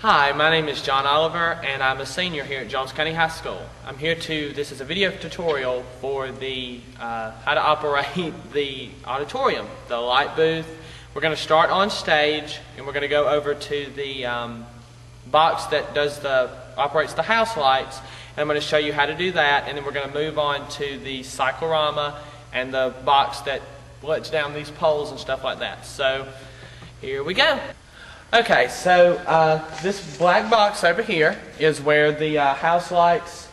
Hi, my name is John Oliver and I'm a senior here at Jones County High School. This is a video tutorial for the how to operate the auditorium, the light booth. We're going to start on stage and we're going to go over to the box that operates the house lights, and I'm going to show you how to do that, and then we're going to move on to the cyclorama and the box that lets down these poles and stuff like that. So here we go. Okay, so this black box over here is where the house lights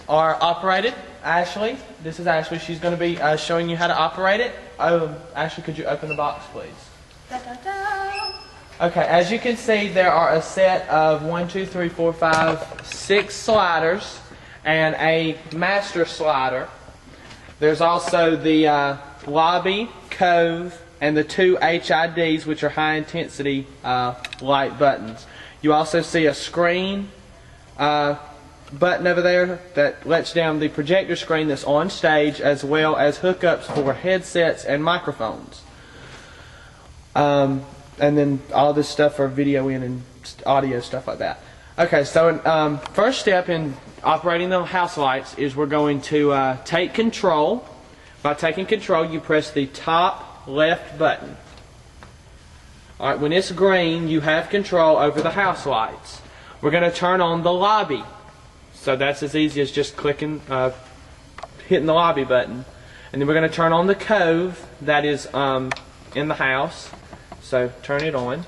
are operated. Ashley, this is Ashley. She's going to be showing you how to operate it. Ashley, could you open the box, please? Da, da, da. Okay, as you can see, there are a set of 6 sliders and a master slider. There's also the lobby, cove, and the 2 HIDs, which are high intensity light buttons. You also see a screen button over there that lets down the projector screen that's on stage, as well as hookups for headsets and microphones. And then all this stuff for video in and audio, stuff like that. Okay, so first step in operating the house lights is we're going to take control. By taking control, you press the top left button. Alright, when it's green, you have control over the house lights. We're going to turn on the lobby. So that's as easy as just hitting the lobby button. And then we're going to turn on the cove that is in the house. So turn it on.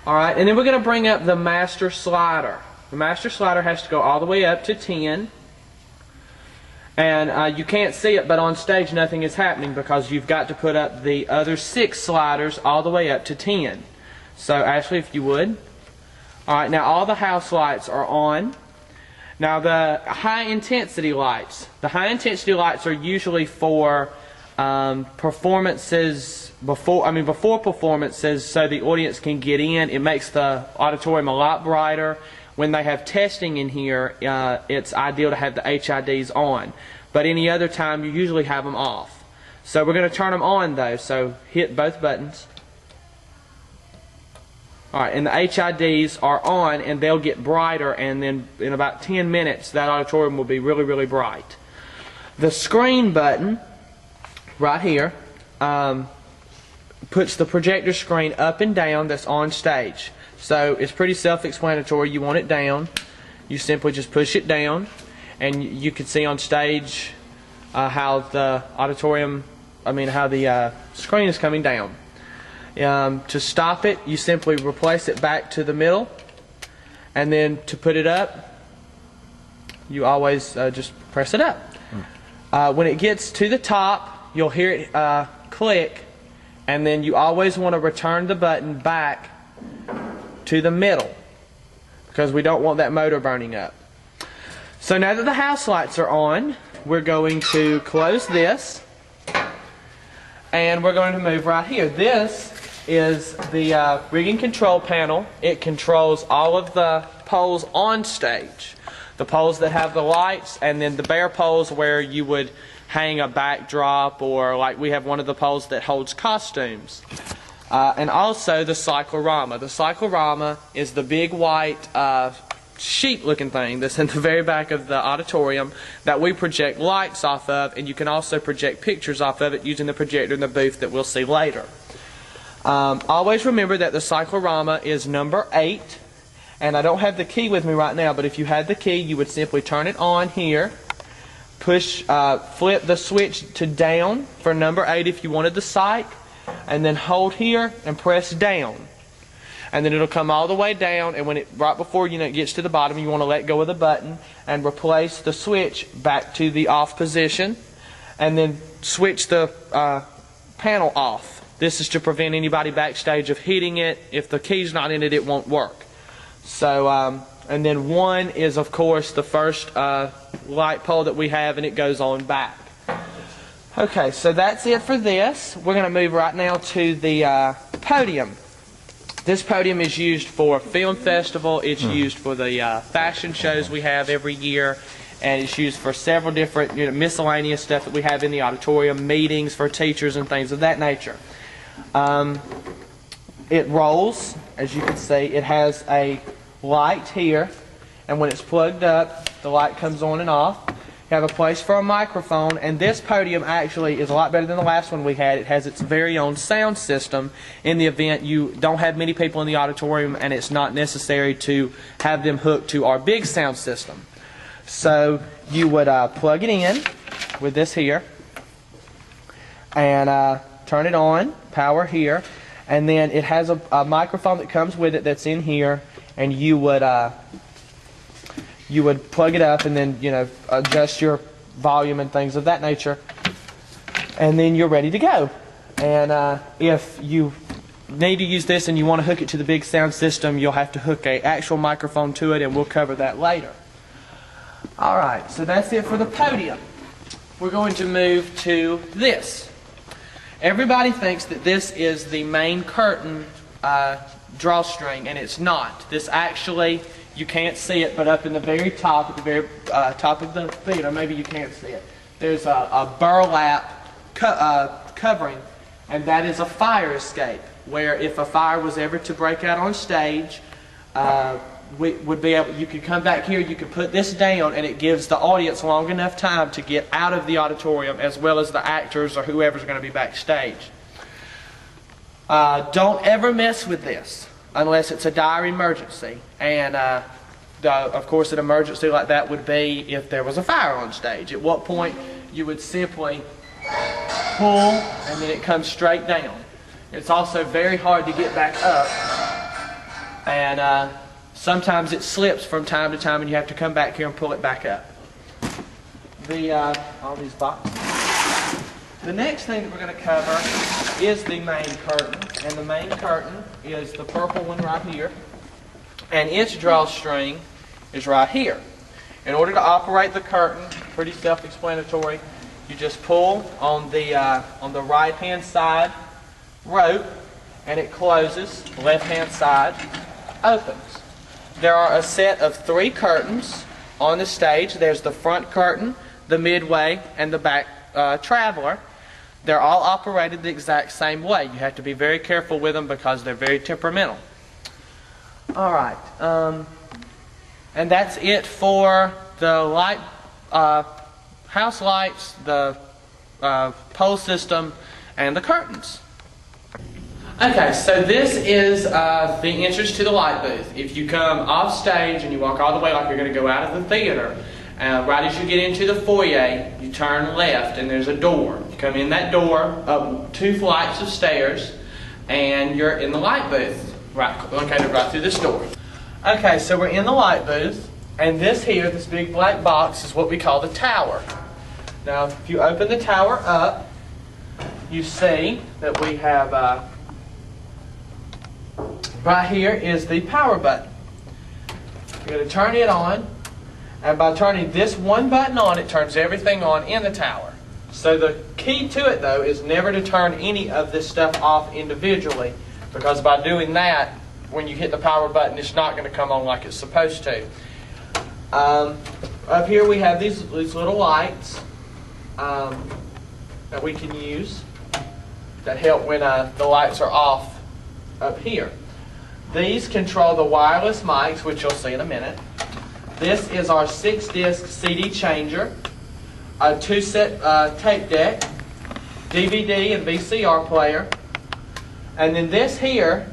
Alright, and then we're going to bring up the master slider. The master slider has to go all the way up to 10. And you can't see it, but on stage nothing is happening because you've got to put up the other 6 sliders all the way up to 10. So Ashley, if you would. Alright, now all the house lights are on. Now the high intensity lights. The high intensity lights are usually for performances before performances, so the audience can get in. It makes the auditorium a lot brighter. When they have testing in here, it's ideal to have the HIDs on. But any other time, you usually have them off. So we're going to turn them on, though. So hit both buttons. Alright, and the HIDs are on, and they'll get brighter, and then in about 10 minutes, that auditorium will be really, really bright. The screen button, right here, puts the projector screen up and down that's on stage. So it's pretty self-explanatory. You want it down, you simply just push it down, and you can see on stage how the screen is coming down. To stop it, you simply replace it back to the middle, and then to put it up, you always just press it up. When it gets to the top, you'll hear it click, and then you always want to return the button back to the middle because we don't want that motor burning up. So now that the house lights are on, we're going to close this and we're going to move right here. This is the rigging control panel. It controls all of the poles on stage. The poles that have the lights, and then the bare poles where you would hang a backdrop, or like we have one of the poles that holds costumes. And also the cyclorama. The cyclorama is the big white sheet looking thing that's in the very back of the auditorium that we project lights off of, and you can also project pictures off of it using the projector in the booth that we'll see later. Always remember that the cyclorama is number 8, and I don't have the key with me right now, but if you had the key, you would simply turn it on here, flip the switch to down for number 8 if you wanted the cyc, and then hold here and press down, and then it'll come all the way down, and when right before it gets to the bottom, you want to let go of the button and replace the switch back to the off position, and then switch the panel off. This is to prevent anybody backstage of hitting it. If the key's not in it, it won't work. So and then 1 is of course the first light pole that we have, and it goes on back. Okay, so that's it for this. We're going to move right now to the podium. This podium is used for film festival. It's used for the fashion shows we have every year, and it's used for several different miscellaneous stuff that we have in the auditorium, meetings for teachers and things of that nature. It rolls as you can see, it has a light here, and when it's plugged up, the light comes on and off. You have a place for a microphone, and this podium actually is a lot better than the last one we had. It has its very own sound system in the event you don't have many people in the auditorium and it's not necessary to have them hooked to our big sound system. So you would plug it in with this here and turn it on, power here, and then it has a microphone that comes with it that's in here, and you would plug it up and then, you know, adjust your volume and things of that nature, and then you're ready to go. And if you need to use this and you want to hook it to the big sound system, you'll have to hook an actual microphone to it, and we'll cover that later. Alright, so that's it for the podium. We're going to move to this. Everybody thinks that this is the main curtain drawstring, and it's not. This actually, you can't see it, but up in the very top, at the very top of the theater, maybe you can't see it, there's a burlap covering, and that is a fire escape, where if a fire was ever to break out on stage, we would be able, you could come back here, you could put this down, and it gives the audience long enough time to get out of the auditorium, as well as the actors or whoever's going to be backstage. Don't ever mess with this unless it's a dire emergency, and of course an emergency like that would be if there was a fire on stage, at what point you would simply pull and then it comes straight down. It's also very hard to get back up, and sometimes it slips from time to time and you have to come back here and pull it back up. All these boxes. The next thing that we're going to cover is the main curtain, and the main curtain is the purple one right here, and its drawstring is right here. In order to operate the curtain, pretty self-explanatory, you just pull on the right-hand side rope, and it closes. The left-hand side opens. There are a set of 3 curtains on the stage. There's the front curtain, the midway, and the back traveler. They're all operated the exact same way. You have to be very careful with them because they're very temperamental. Alright, and that's it for the light, house lights, the pole system, and the curtains. Okay, so this is the entrance to the light booth. If you come off stage and you walk all the way like you're going to go out of the theater, right as you get into the foyer, you turn left and there's a door. You come in that door, up 2 flights of stairs, and you're in the light booth, located right through this door. Okay, so we're in the light booth, and this here, this big black box, is what we call the tower. Now, if you open the tower up, you see that we have, right here is the power button. You're going to turn it on, and by turning this one button on, it turns everything on in the tower. So the key to it, though, is never to turn any of this stuff off individually, because by doing that, when you hit the power button, it's not going to come on like it's supposed to. Up here we have these little lights that we can use that help when the lights are off up here. These control the wireless mics, which you'll see in a minute. This is our 6-disc CD changer, a 2-set tape deck, DVD and VCR player, and then this here,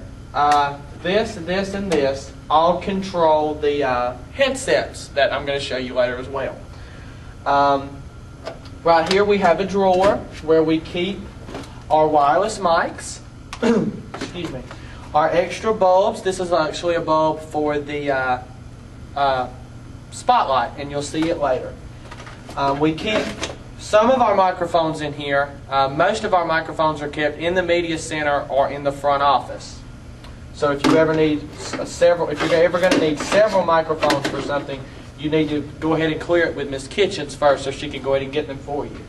this, and this, all control the headsets that I'm going to show you later as well. Right here we have a drawer where we keep our wireless mics, excuse me, our extra bulbs. This is actually a bulb for the spotlight, and you'll see it later. We keep some of our microphones in here. Most of our microphones are kept in the media center or in the front office. So if you ever need if you're ever going to need several microphones for something, you need to go ahead and clear it with Miss Kitchens first, so she can go ahead and get them for you.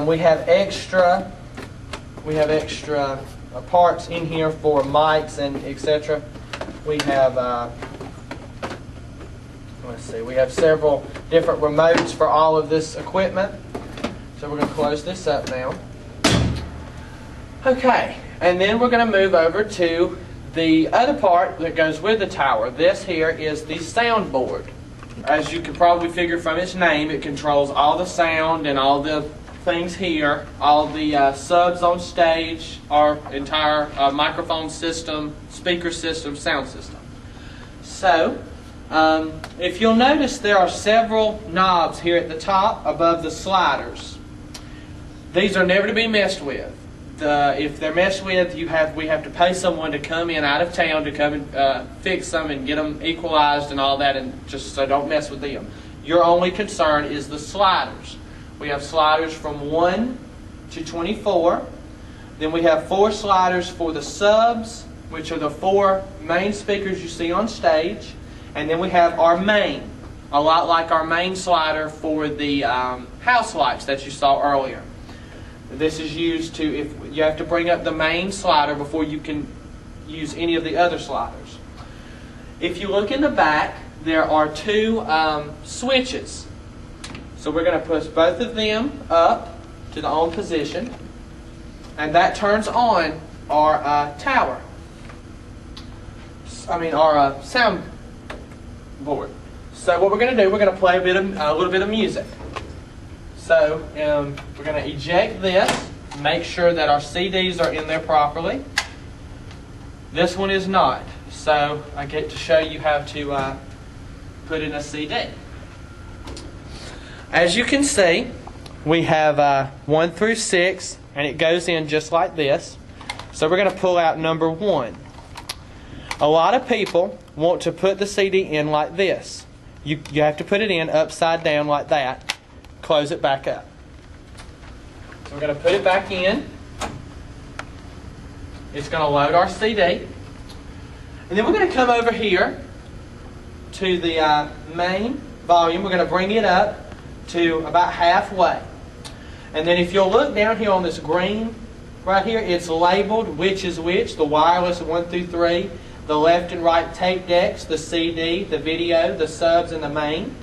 We have extra parts in here for mics and etc. We have let's see, we have several different remotes for all of this equipment. So we're going to close this up now. Okay, and then we're going to move over to The other part that goes with the tower, this here is the soundboard. As you can probably figure from its name, it controls all the sound and all the things here, all the subs on stage, our entire microphone system, speaker system, sound system. So, if you'll notice, there are several knobs here at the top above the sliders. These are never to be messed with. If they're messed with, we have to pay someone to come in out of town to come and fix them and get them equalized and all that, and just so don't mess with them. Your only concern is the sliders. We have sliders from 1 to 24. Then we have 4 sliders for the subs, which are the 4 main speakers you see on stage. And then we have our main, a lot like our main slider for the house lights that you saw earlier. This is used to, if you have to bring up the main slider before you can use any of the other sliders. If you look in the back, there are 2 switches. So we're going to push both of them up to the on position, and that turns on our tower. Our sound board. So what we're going to do, we're going to play a little bit of music. So we're going to eject this, make sure that our CDs are in there properly. This one is not, so I get to show you how to put in a CD. As you can see, we have 1 through 6, and it goes in just like this. So we're going to pull out number 1. A lot of people want to put the CD in like this. You have to put it in upside down like that. Close it back up. So we're going to put it back in. It's going to load our CD. And then we're going to come over here to the main volume. We're going to bring it up to about halfway. And then if you'll look down here on this green right here, it's labeled which is which, the wireless 1 through 3, the left and right tape decks, the CD, the video, the subs, and the main.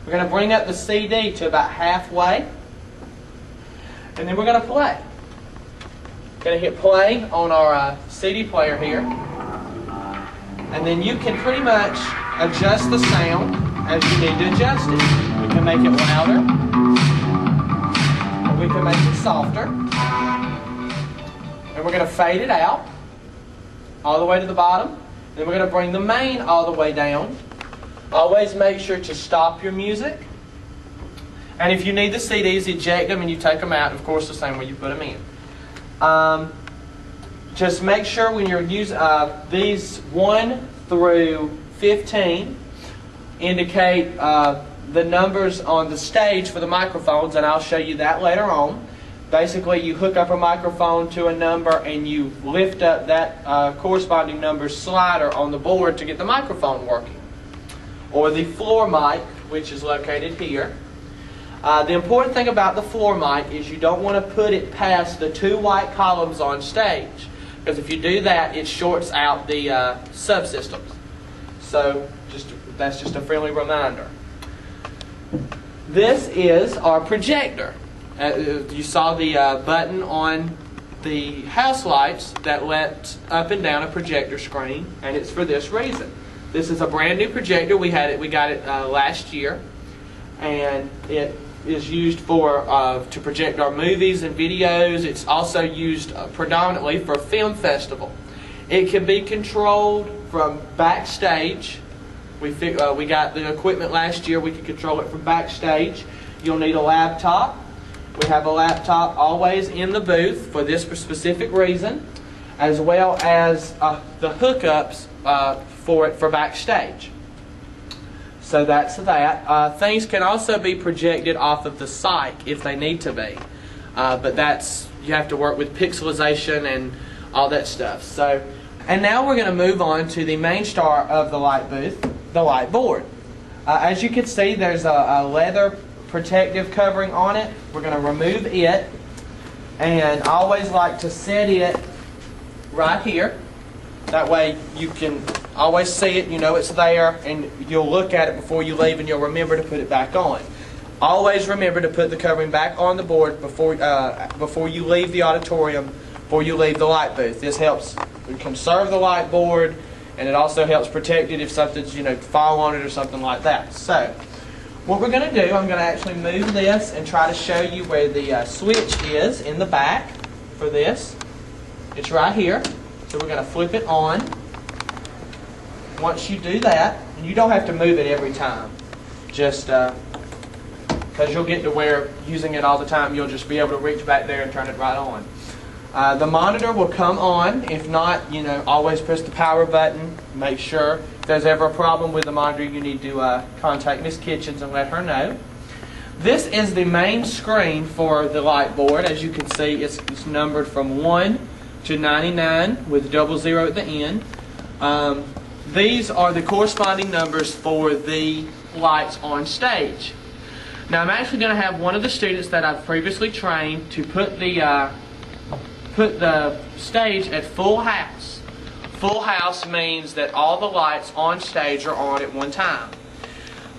We're going to bring up the CD to about halfway, and then we're going to play. Going to hit play on our CD player here, and then you can pretty much adjust the sound as you need to adjust it. We can make it louder, or we can make it softer, and we're going to fade it out all the way to the bottom. Then we're going to bring the main all the way down. Always make sure to stop your music. And if you need the CDs, eject them and you take them out, of course, the same way you put them in. Just make sure when you're using these 1 through 15 indicate the numbers on the stage for the microphones, and I'll show you that later on. Basically, you hook up a microphone to a number and you lift up that corresponding number slider on the board to get the microphone working. Or the floor mic, which is located here. The important thing about the floor mic is you don't want to put it past the 2 white columns on stage, because if you do that, it shorts out the subsystems. So that's just a friendly reminder. This is our projector. You saw the button on the house lights that let up and down a projector screen, and it's for this reason. This is a brand new projector. We got it last year, and it is used to project our movies and videos. It's also used predominantly for a film festival. It can be controlled from backstage. We got the equipment last year. We could control it from backstage. You'll need a laptop. We have a laptop always in the booth for this specific reason, as well as the hookups for backstage. So that's that. Things can also be projected off of the site if they need to be, but you have to work with pixelization and all that stuff. So, and now we're going to move on to the main star of the light booth, the light board. As you can see, there's a leather protective covering on it. We're going to remove it, and I always like to set it right here. That way you can always see it, you know it's there, and you'll look at it before you leave and you'll remember to put it back on. Always remember to put the covering back on the board before you leave the auditorium, before you leave the light booth. This helps would conserve the light board, and it also helps protect it if something's, fall on it or something like that. So, what we're going to do, I'm going to actually move this and try to show you where the switch is in the back for this. It's right here. So we're going to flip it on. Once you do that, and you don't have to move it every time, just because you'll get to where using it all the time, you'll just be able to reach back there and turn it right on. The monitor will come on. If not, always press the power button. Make sure if there's ever a problem with the monitor, you need to contact Miss Kitchens and let her know. This is the main screen for the light board. As you can see, it's numbered from 1 to 99 with 00 at the end. These are the corresponding numbers for the lights on stage. Now I'm actually going to have one of the students that I've previously trained to put the stage at full house. Full house means that all the lights on stage are on at one time.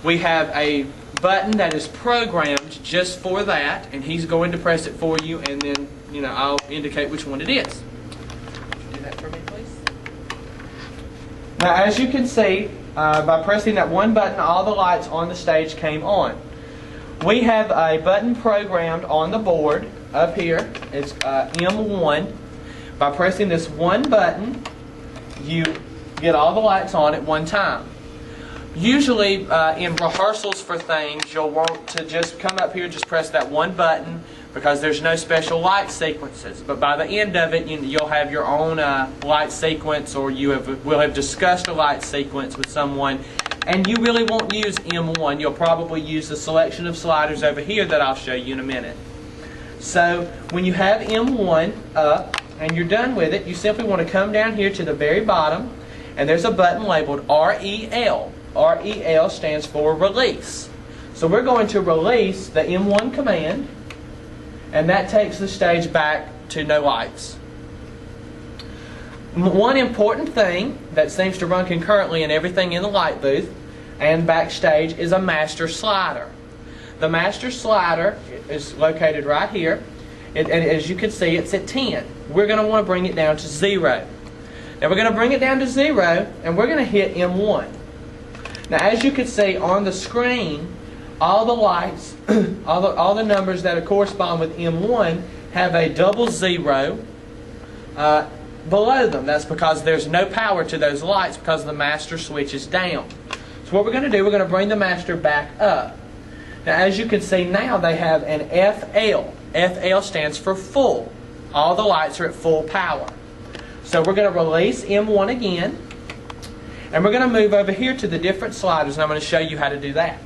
We have a button that is programmed just for that, and he's going to press it for you, and then I'll indicate which one it is. Would you do that for me, please? Now, as you can see, by pressing that one button, all the lights on the stage came on. We have a button programmed on the board up here. It's M1. By pressing this one button, you get all the lights on at one time. Usually in rehearsals for things, you'll want to just come up here, just press that one button, because there's no special light sequences. But by the end of it, you'll have your own light sequence, or will have discussed a light sequence with someone, and you really won't use M1. You'll probably use the selection of sliders over here that I'll show you in a minute. So when you have M1 up and you're done with it, you simply want to come down here to the very bottom, and there's a button labeled REL. REL stands for release. So we're going to release the M1 command, and that takes the stage back to no lights. One important thing that seems to run concurrently in everything in the light booth and backstage is a master slider. The master slider is located right here, and as you can see, it's at 10. We're going to want to bring it down to 0. Now we're going to bring it down to 0, and we're going to hit M1. Now as you can see on the screen, all the lights, all the numbers that correspond with M1 have a 00 below them. That's because there's no power to those lights because the master switch is down. So what we're going to do, we're going to bring the master back up. Now as you can see now, they have an FL. FL stands for full. All the lights are at full power. So we're going to release M1 again, and we're going to move over here to the different sliders, and I'm going to show you how to do that.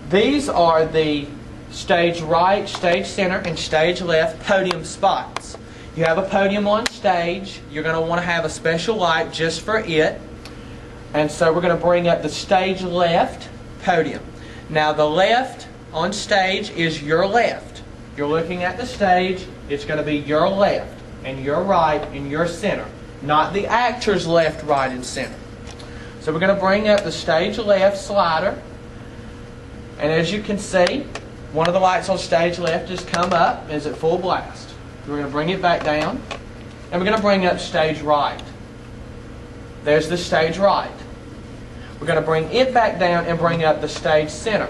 These are the stage right, stage center, and stage left podium spots. You have a podium on stage. You're going to want to have a special light just for it. And so we're going to bring up the stage left podium. Now the left on stage is your left. You're looking at the stage. It's going to be your left and your right and your center, not the actor's left, right, and center. So we're going to bring up the stage left slider. And as you can see, one of the lights on stage left has come up, is at full blast. We're going to bring it back down, and we're going to bring up stage right. There's the stage right. We're going to bring it back down and bring up the stage center.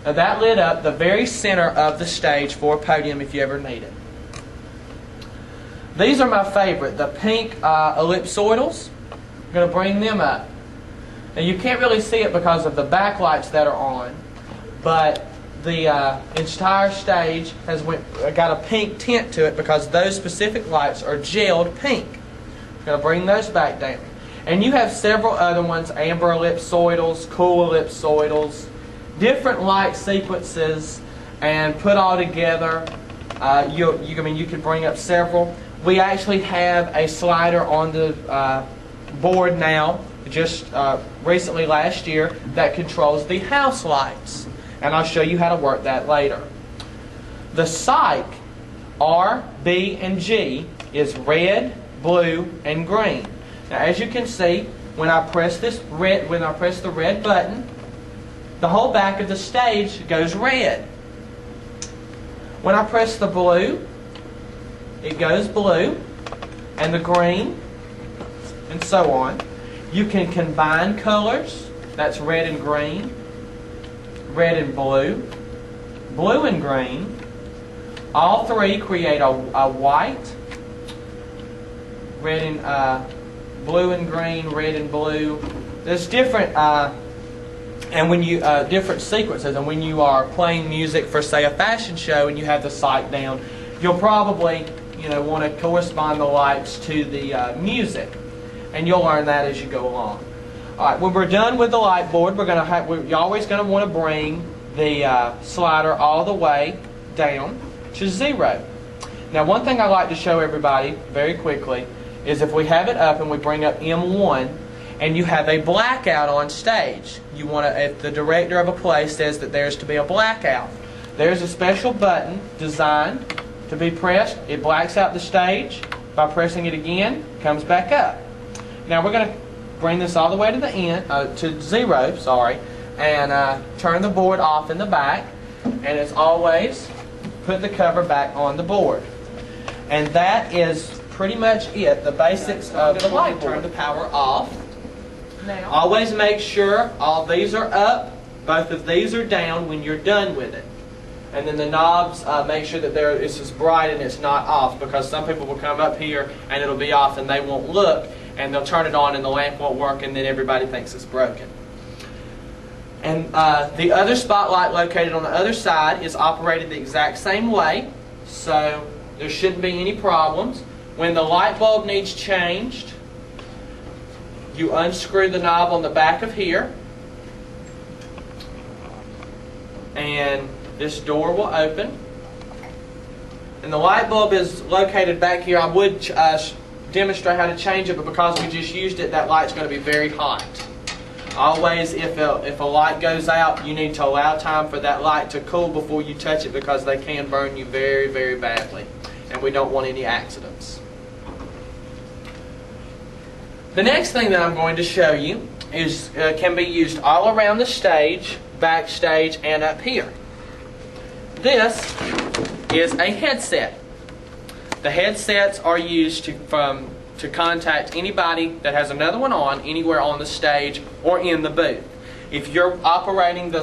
Now that lit up the very center of the stage for a podium if you ever need it. These are my favorite, the pink ellipsoidals. I'm going to bring them up. Now you can't really see it because of the backlights that are on, but the entire stage has got a pink tint to it because those specific lights are gelled pink. I'm going to bring those back down. And you have several other ones, amber ellipsoidals, cool ellipsoidals, different light sequences, and put all together, you can bring up several. We actually have a slider on the board now, just recently last year, that controls the house lights. And I'll show you how to work that later. The psych, R, B, and G, is red, blue, and green. Now as you can see, when I press the red button, the whole back of the stage goes red. When I press the blue, it goes blue, and the green, and so on. You can combine colors, that's red and green, red and blue, blue and green. All three create a white, red and blue and green, red and blue. There's different and when you different sequences, and when you are playing music for, say, a fashion show and you have the sight down, you'll probably want to correspond the lights to the music, and you'll learn that as you go along. All right, when we're done with the light board, you're always going to want to bring the slider all the way down to 0. Now, one thing I like to show everybody very quickly is if we have it up and we bring up M1 and you have a blackout on stage, you want to, if the director of a play says that there's to be a blackout, there's a special button designed to be pressed. It blacks out the stage. By pressing it again, it comes back up. Now we're going to bring this all the way to the end, to 0, sorry, and turn the board off in the back, and as always, put the cover back on the board. And that is pretty much it, the basics of the light board. Turn the power off. Now, always make sure all these are up, both of these are down when you're done with it. And then the knobs, make sure that it's as bright and it's not off, because some people will come up here and it'll be off and they won't look, and they'll turn it on and the lamp won't work, and then everybody thinks it's broken. And the other spotlight located on the other side is operated the exact same way, so there shouldn't be any problems. When the light bulb needs changed, you unscrew the knob on the back of here, and this door will open. And the light bulb is located back here. I would demonstrate how to change it, but because we just used it, that light's going to be very hot. Always, if a light goes out, you need to allow time for that light to cool before you touch it, because they can burn you very, very badly, and we don't want any accidents. The next thing that I'm going to show you is can be used all around the stage, backstage, and up here. This is a headset. The headsets are used to contact anybody that has another one on anywhere on the stage or in the booth. If you're operating the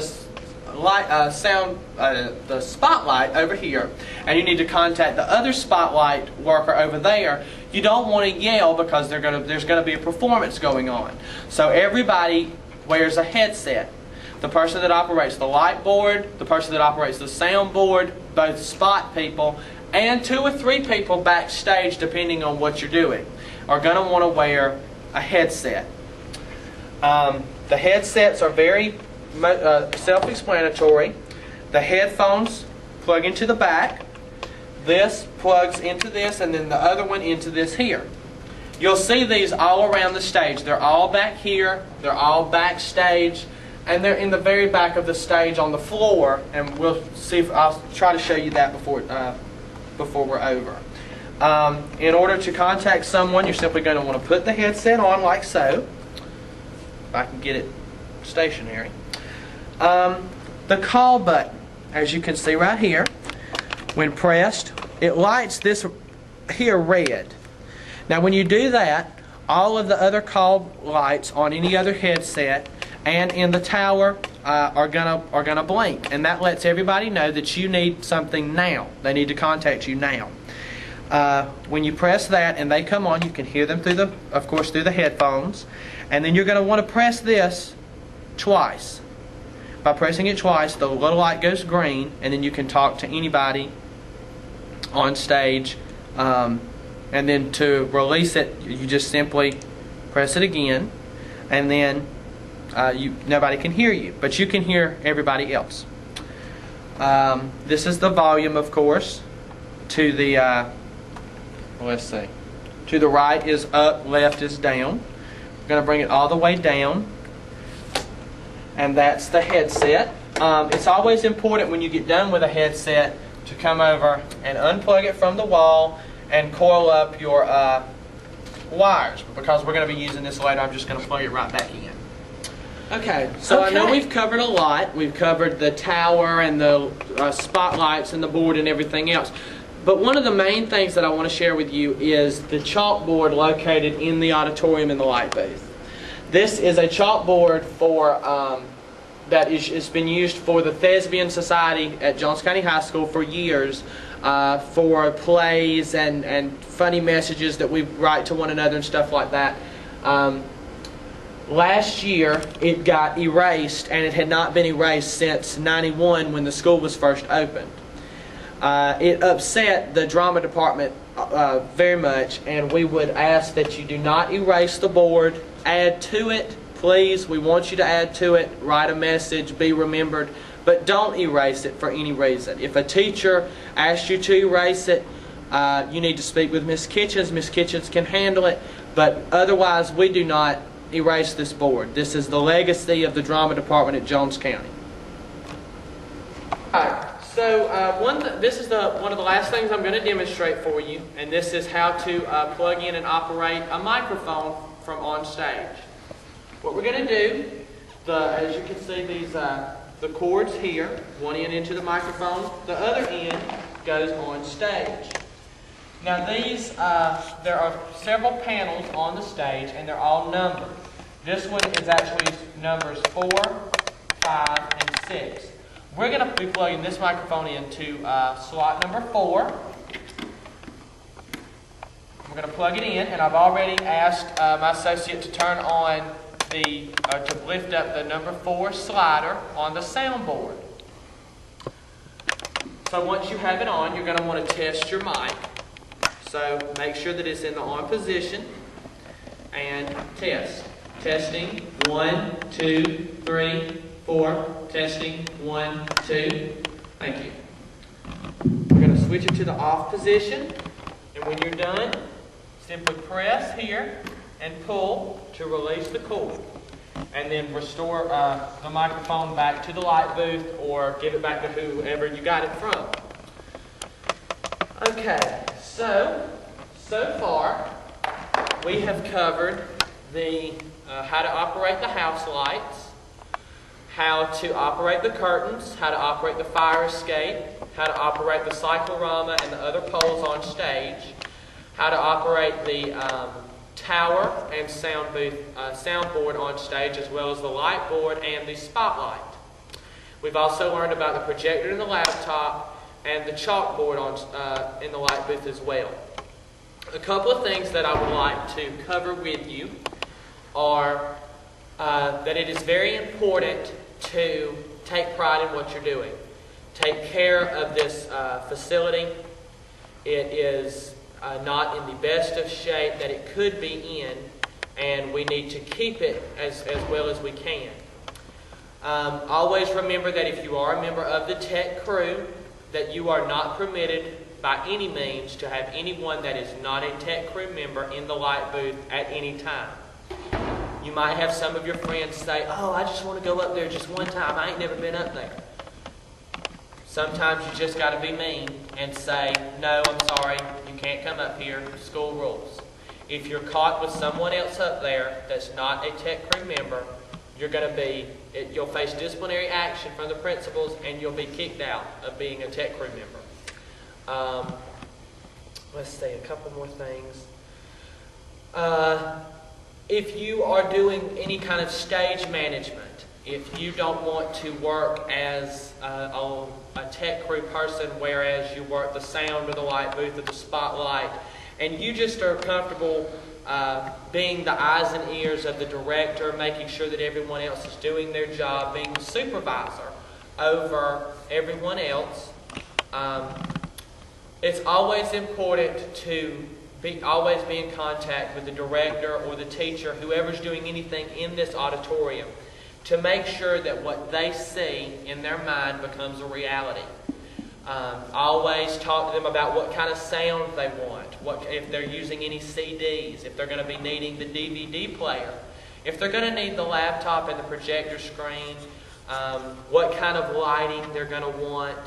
the spotlight over here, and you need to contact the other spotlight worker over there, you don't want to yell, because there's going to be a performance going on. So everybody wears a headset. The person that operates the light board, the person that operates the sound board, both spot people, and 2 or 3 people backstage, depending on what you're doing, are going to want to wear a headset. The headsets are very self-explanatory. The headphones plug into the back. This plugs into this, and then the other one into this here. You'll see these all around the stage. They're all back here. They're all backstage, and they're in the very back of the stage on the floor. And we'll see if I'll try to show you that before we're over. In order to contact someone, you're simply going to want to put the headset on like so. If I can get it stationary. The call button, as you can see right here, when pressed, it lights this here red. Now when you do that, all of the other call lights on any other headset and in the tower are gonna blink, and that lets everybody know that you need something now. They need to contact you now. When you press that and they come on, you can hear them through the headphones, and then you're going to want to press this twice. By pressing it twice, the little light goes green, and then you can talk to anybody on stage. And then to release it, you just simply press it again, and then nobody can hear you, but you can hear everybody else. This is the volume, of course. To the let's see. To the right is up, left is down. We're going to bring it all the way down, and that's the headset. It's always important when you get done with a headset to come over and unplug it from the wall and coil up your wires. Because we're going to be using this later, I'm just going to plug it right back in. Okay, so I know we've covered a lot. We've covered the tower and the spotlights and the board and everything else. But one of the main things that I want to share with you is the chalkboard located in the auditorium in the light booth. This is a chalkboard for that has been used for the Thespian Society at Jones County High School for years, for plays and funny messages that we write to one another and stuff like that. Last year it got erased, and it had not been erased since '91 when the school was first opened. It upset the drama department very much, and we would ask that you do not erase the board. Add to it, please. We want you to add to it. Write a message, be remembered, but don't erase it for any reason. If a teacher asks you to erase it, you need to speak with Miss Kitchens. Miss Kitchens can handle it, but otherwise we do not erase this board. This is the legacy of the drama department at Jones County. Alright, so this is one of the last things I'm going to demonstrate for you, and this is how to plug in and operate a microphone from on stage. What we're going to do, as you can see, the cords here, one end into the microphone, the other end goes on stage. Now there are several panels on the stage, and they're all numbered. This one is actually numbers 4, 5, and 6. We're going to be plugging this microphone into slot number 4. We're going to plug it in, and I've already asked my associate to turn on to lift up the number 4 slider on the soundboard. So once you have it on, you're going to want to test your mic. So make sure that it's in the on position and test. Testing, 1, 2, 3, 4. Testing, 1, 2. Thank you. We're going to switch it to the off position, and when you're done, simply press here and pull to release the cord, and then restore the microphone back to the light booth or give it back to whoever you got it from. Okay, so far we have covered how to operate the house lights, how to operate the curtains, how to operate the fire escape, how to operate the cyclorama and the other poles on stage, how to operate the tower and soundboard on stage, as well as the light board and the spotlight. We've also learned about the projector in the laptop and the chalkboard in the light booth as well. A couple of things that I would like to cover with you are that it is very important to take pride in what you're doing. Take care of this facility. It is not in the best of shape that it could be in, and we need to keep it as well as we can. Always remember that if you are a member of the tech crew, that you are not permitted by any means to have anyone that is not a tech crew member in the light booth at any time. You might have some of your friends say, "Oh, I just want to go up there just one time. I ain't never been up there." Sometimes you just got to be mean and say, "No, I'm sorry, you can't come up here. School rules." If you're caught with someone else up there that's not a tech crew member, you'll face disciplinary action from the principals, and you'll be kicked out of being a tech crew member. Let's see, a couple more things. If you are doing any kind of stage management, if you don't want to work as a tech crew person, whereas you work the sound or the light booth or the spotlight, and you just are comfortable being the eyes and ears of the director, making sure that everyone else is doing their job, being the supervisor over everyone else, it's always important to always be in contact with the director or the teacher, whoever's doing anything in this auditorium, to make sure that what they see in their mind becomes a reality. Always talk to them about what kind of sound they want, if they're using any CDs, if they're going to be needing the DVD player, if they're going to need the laptop and the projector screen, what kind of lighting they're going to want,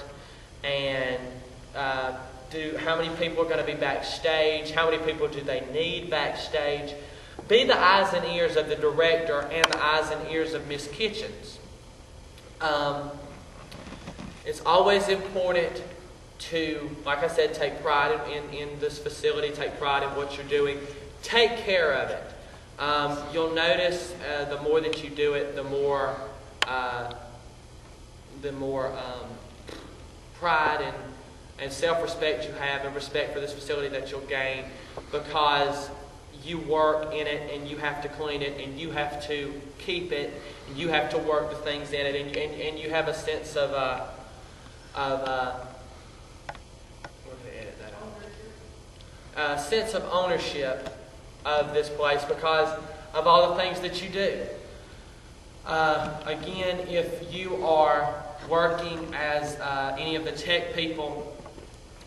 and how many people are going to be backstage, how many people do they need backstage. Be the eyes and ears of the director and the eyes and ears of Miss Kitchens. It's always important to, like I said, take pride in this facility, take pride in what you're doing, take care of it. You'll notice the more that you do it, the more pride and self-respect you have, and respect for this facility that you'll gain, because you work in it and you have to clean it and you have to keep it and you have to work the things in it, and you have a sense of sense of ownership of this place because of all the things that you do. Again, if you are working as any of the tech people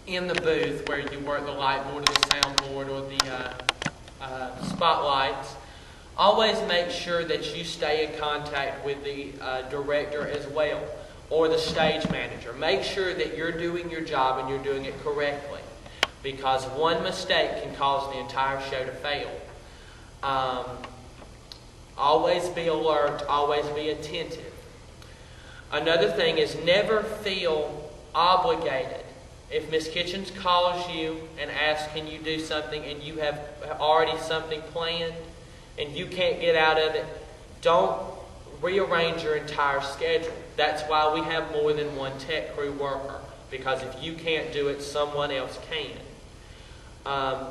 in the booth where you work the light board or the soundboard or the spotlights, always make sure that you stay in contact with the director as well, or the stage manager. Make sure that you're doing your job and you're doing it correctly, because one mistake can cause the entire show to fail. Always be alert, always be attentive. Another thing is never feel obligated. If Miss Kitchens calls you and asks, can you do something, and you have already something planned and you can't get out of it, don't rearrange your entire schedule. That's why we have more than one tech crew worker, because if you can't do it, someone else can.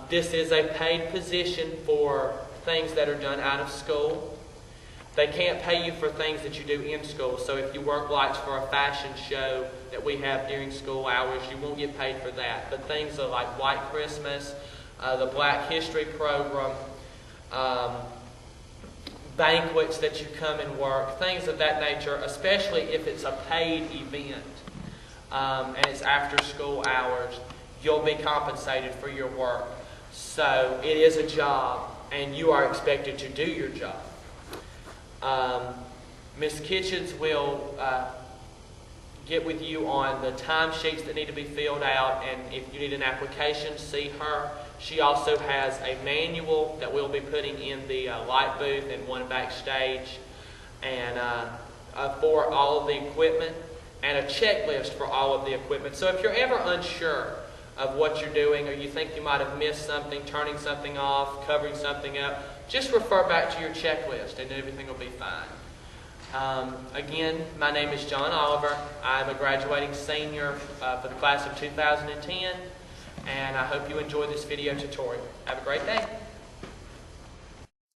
This is a paid position for things that are done out of school. They can't pay you for things that you do in school. So if you work lights for a fashion show that we have during school hours, you won't get paid for that. But things like White Christmas, the Black History program, banquets that you come and work, things of that nature, especially if it's a paid event and it's after school hours, you'll be compensated for your work. So it is a job and you are expected to do your job. Miss Kitchens will get with you on the timesheets that need to be filled out, and if you need an application, see her. She also has a manual that we'll be putting in the light booth and one backstage, and for all of the equipment, and a checklist for all of the equipment. So if you're ever unsure of what you're doing, or you think you might have missed something, turning something off, covering something up, just refer back to your checklist and everything will be fine. Again, my name is John Oliver. I'm a graduating senior for the class of 2010, and I hope you enjoy this video tutorial. Have a great day.